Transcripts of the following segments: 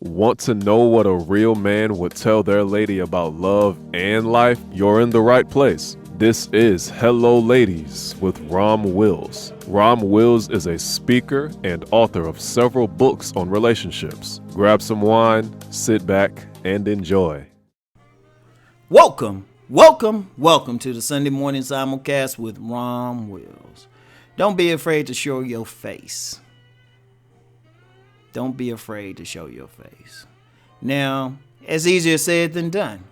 Want to know what a real man would tell their lady about love and life? You're in the right place. This is Hello Ladies with Rom Wills. Rom Wills is a speaker and author of several books on relationships. Grab some wine, sit back, and enjoy. Welcome to the Sunday morning simulcast with Rom Wills. Don't be afraid to show your face. Don't be afraid to show your face. Now, it's easier said than done,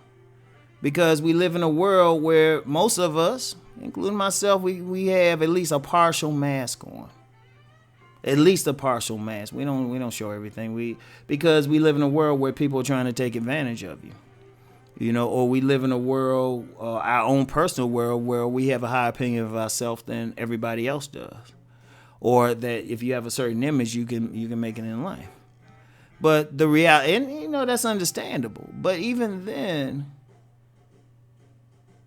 because we live in a world where most of us, including myself, we have at least a partial mask on. At least a partial mask. We don't show everything. Because we live in a world where people are trying to take advantage of you. You know, or we live in a world, our own personal world, where we have a higher opinion of ourselves than everybody else does. Or that if you have a certain image, you can make it in life. But the reality, and that's understandable. But even then,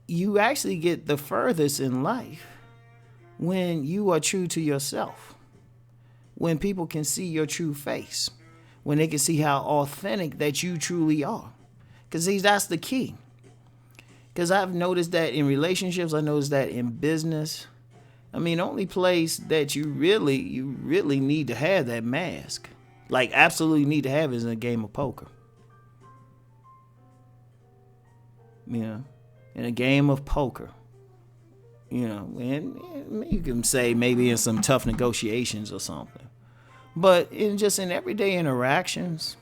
you actually get the furthest in life when you are true to yourself. When people can see your true face. When they can see how authentic that you truly are. Because that's the key. Because I've noticed that in relationships, I noticed that in business. I mean, the only place that you really need to have that mask, like absolutely need to have, is in a game of poker. In a game of poker. And you can say maybe in some tough negotiations or something. But in everyday interactions,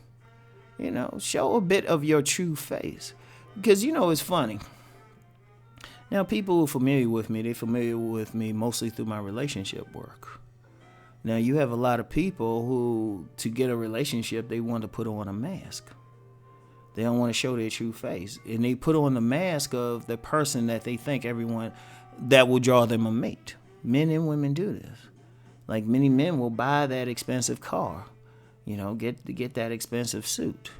show a bit of your true face. Because, it's funny. Now, people who are familiar with me, they're familiar with me mostly through my relationship work. Now, you have a lot of people who, to get a relationship, they want to put on a mask. They don't want to show their true face. And they put on the mask of the person that they think everyone that will draw them a mate. Men and women do this. Like, many men will buy that expensive car, get that expensive suit,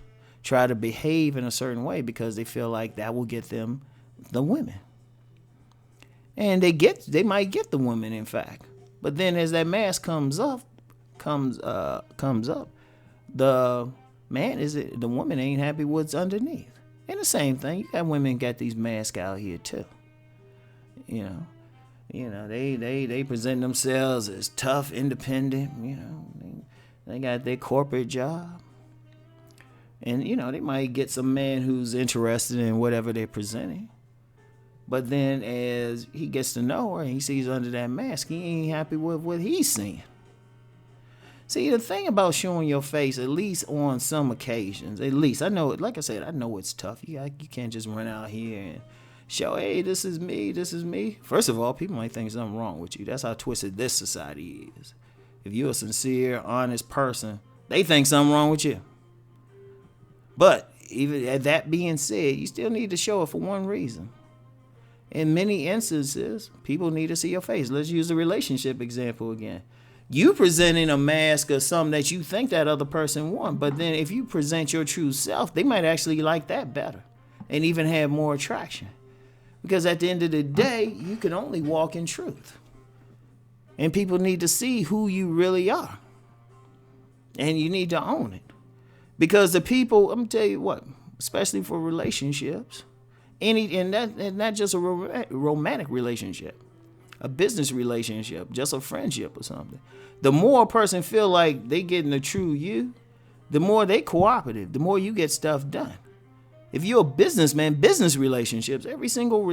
try to behave in a certain way because they feel like that will get them the women. And they might get the woman, in fact. But then as that mask comes up, the woman ain't happy what's underneath. And the same thing, you got women got these masks out here too. They present themselves as tough, independent. They got their corporate job. And they might get some man who's interested in whatever they're presenting. But then as he gets to know her and he sees under that mask, he ain't happy with what he's seeing. See, the thing about showing your face, at least on some occasions, at least, I know, like I said, I know it's tough. You can't just run out here and show, hey, this is me. First of all, people might think something wrong with you. That's how twisted this society is. If you're a sincere, honest person, they think something wrong with you. But even that being said, you still need to show it for one reason. In many instances, people need to see your face. Let's use the relationship example again. You presenting a mask of something that you think that other person wants, but then if you present your true self, they might actually like that better and even have more attraction. Because at the end of the day, you can only walk in truth. And people need to see who you really are. And you need to own it. Because the people, I'm going to tell you what, especially for relationships, and not just a romantic relationship, a business relationship, just a friendship or something. The more a person feel like they getting the true you, the more they cooperative, the more you get stuff done. If you're a businessman, business relationships, every single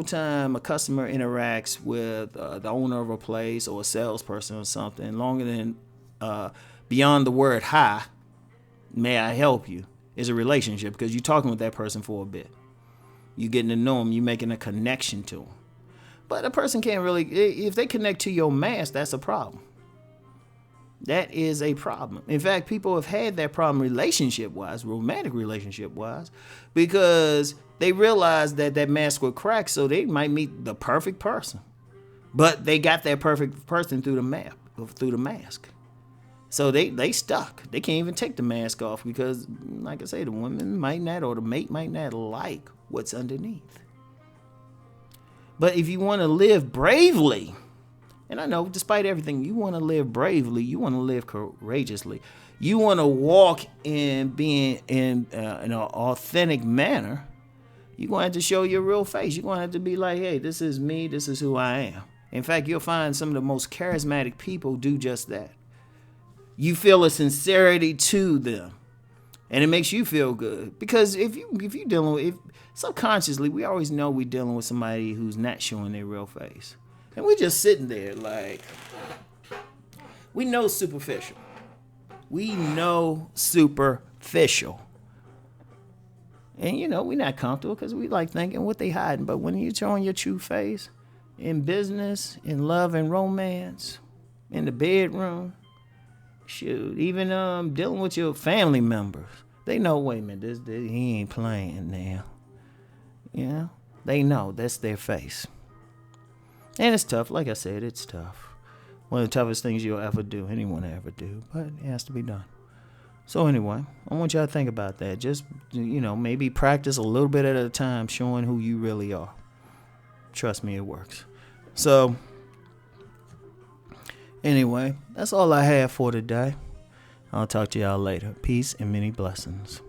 time a customer interacts with the owner of a place or a salesperson or something, longer than beyond the word hi, may I help you, is a relationship, because you're talking with that person for a bit. You're getting to know them. You're making a connection to them. But a person can't really, if they connect to your mask, that's a problem. That is a problem. In fact, people have had that problem relationship-wise, romantic relationship-wise, because they realize that mask will crack, so they might meet the perfect person. But they got that perfect person through the mask. So they stuck. They can't even take the mask off because, like I say, the woman might not, or the mate might not like what's underneath. But if you want to live bravely, And I know, despite everything, you want to live bravely. You want to live courageously. You want to walk in being in an authentic manner. You're going to have to show your real face. You're going to have to be like, hey, this is me. This is who I am. In fact, you'll find some of the most charismatic people do just that. You feel a sincerity to them. And it makes you feel good. Because if you're dealing with, subconsciously, we always know we're dealing with somebody who's not showing their real face. And we're just sitting there like, we know superficial. We know superficial. And, we're not comfortable because we like thinking what they hiding. But when you're showing your true face in business, in love and romance, in the bedroom, shoot, even dealing with your family members, they know, wait a minute, he ain't playing now. They know that's their face. And it's tough. Like I said, it's tough. One of the toughest things you'll ever do, anyone will ever do, but it has to be done. So anyway, I want y'all to think about that. Just, maybe practice a little bit at a time showing who you really are. Trust me, it works. So anyway, that's all I have for today. I'll talk to y'all later. Peace and many blessings.